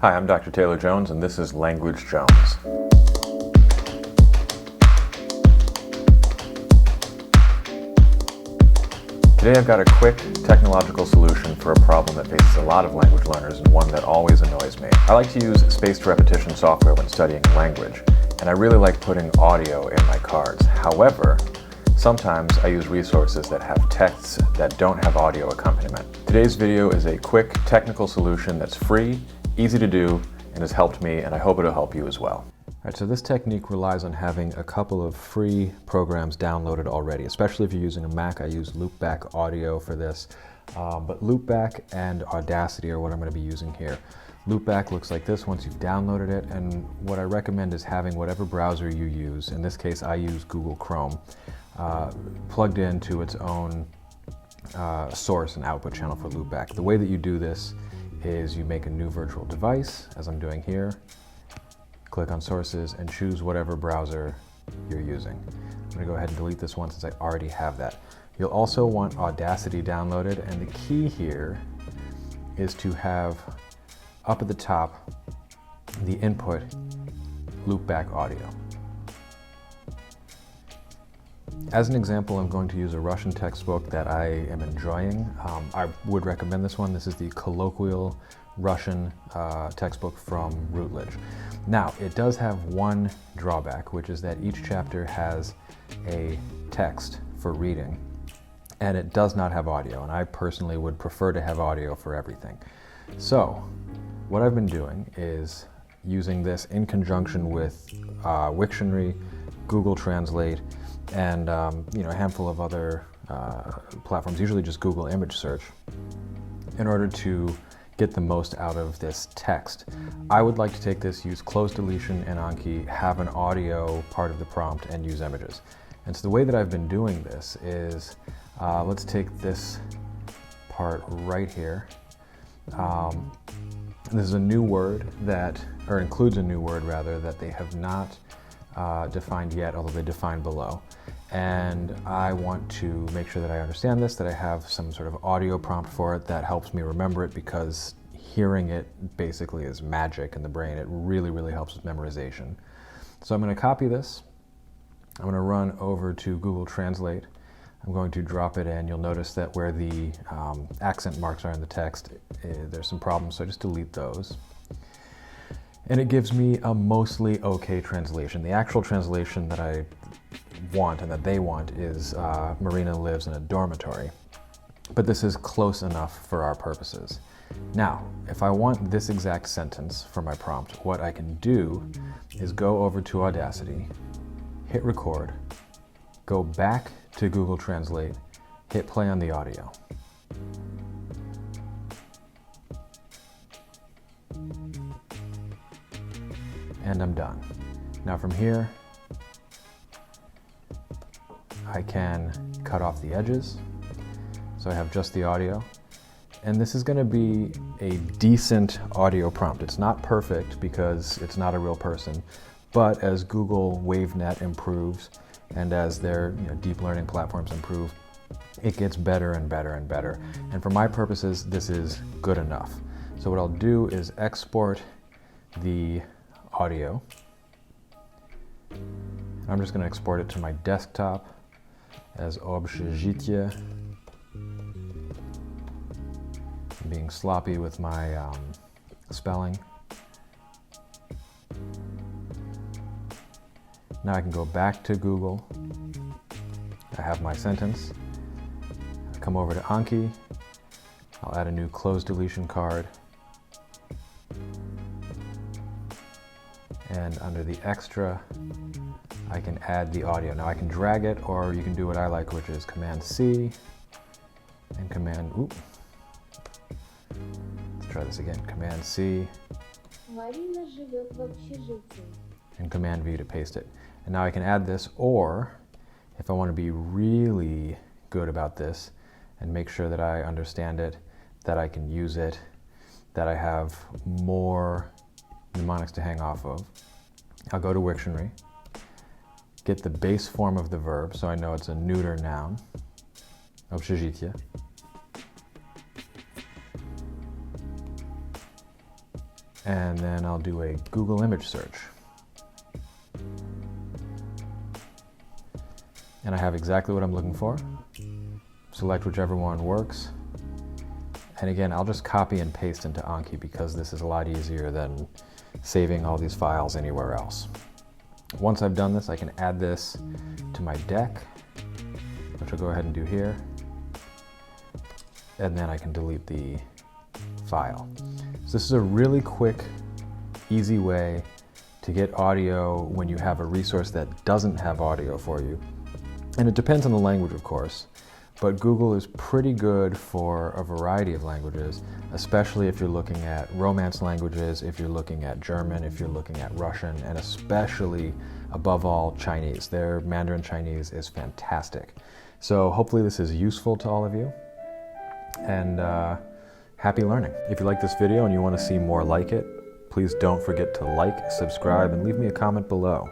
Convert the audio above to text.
Hi, I'm Dr. Taylor Jones, and this is Language Jones. Today I've got a quick technological solution for a problem that faces a lot of language learners and one that always annoys me. I like to use spaced repetition software when studying language, and I really like putting audio in my cards. However, sometimes I use resources that have texts that don't have audio accompaniment. Today's video is a quick technical solution that's free, easy to do, and has helped me, and I hope it'll help you as well. All right, so this technique relies on having a couple of free programs downloaded already, especially if you're using a Mac. I use Loopback Audio for this, but Loopback and Audacity are what I'm going to be using here. Loopback looks like this once you've downloaded it, and what I recommend is having whatever browser you use. In this case, I use Google Chrome, plugged into its own source and output channel for Loopback. The way that you do this is you make a new virtual device, as I'm doing here, click on sources, and choose whatever browser you're using. I'm going to go ahead and delete this one since I already have that. You'll also want Audacity downloaded, and the key here is to have up at the top the input Loopback Audio. As an example, I'm going to use a Russian textbook that I am enjoying. I would recommend this one. This is the Colloquial Russian textbook from Routledge. Now, it does have one drawback, which is that each chapter has a text for reading, and it does not have audio, and I personally would prefer to have audio for everything. So, what I've been doing is using this in conjunction with Wiktionary, Google Translate, and a handful of other platforms, usually just Google image search, in order to get the most out of this text. I would like to take this, use close deletion in Anki, have an audio part of the prompt, and use images. And so the way that I've been doing this is, let's take this part right here. This is a new word that, or includes a new word rather, that they have not defined yet, although they define below. And I want to make sure that I understand this, that I have some sort of audio prompt for it that helps me remember it, because hearing it basically is magic in the brain. It really, really helps with memorization. So I'm going to copy this. I'm going to run over to Google Translate. I'm going to drop it in. You'll notice that where the accent marks are in the text, there's some problems, so I just delete those. And it gives me a mostly okay translation. The actual translation that I want and that they want is Marina lives in a dormitory. But this is close enough for our purposes. Now, if I want this exact sentence for my prompt, what I can do is go over to Audacity, hit record, go back to Google Translate, hit play on the audio. And I'm done. Now from here, I can cut off the edges, so I have just the audio. And this is going to be a decent audio prompt. It's not perfect because it's not a real person, but as Google WaveNet improves and as their deep learning platforms improve, it gets better and better and better. And for my purposes, this is good enough. So what I'll do is export the audio. I'm just going to export it to my desktop as общежитие. I'm being sloppy with my spelling. Now I can go back to Google. I have my sentence. I come over to Anki. I'll add a new close deletion card. And under the extra, I can add the audio. Now I can drag it, or you can do what I like, which is Command-C and Command, let's try this again, Command-C and Command-V to paste it. And now I can add this, or if I want to be really good about this and make sure that I understand it, that I can use it, that I have more mnemonics to hang off of, I'll go to Wiktionary, get the base form of the verb, so I know it's a neuter noun, общежитие, and then I'll do a Google image search. And I have exactly what I'm looking for. Select whichever one works. And again, I'll just copy and paste into Anki because this is a lot easier than saving all these files anywhere else. Once I've done this, I can add this to my deck, which I'll go ahead and do here. And then I can delete the file. So this is a really quick, easy way to get audio when you have a resource that doesn't have audio for you. And it depends on the language, of course, but Google is pretty good for a variety of languages, especially if you're looking at Romance languages, if you're looking at German, if you're looking at Russian, and especially, above all, Chinese. Their Mandarin Chinese is fantastic. So hopefully this is useful to all of you, and happy learning. If you like this video and you want to see more like it, please don't forget to like, subscribe, and leave me a comment below.